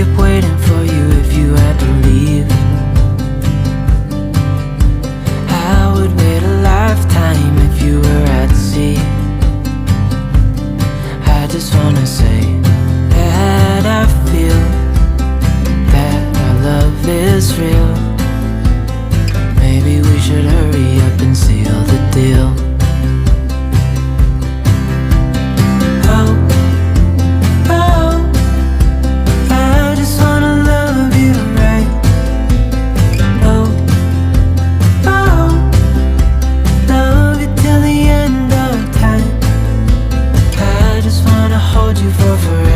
keep waiting for you if you had to leave. I would wait a lifetime if you were at sea. I just wanna say that I feel that our love is real. Maybe we should hurry up and seal the deal. Oh, oh, I just wanna love you right. Oh, oh, love you till the end of time. I just wanna hold you for forever.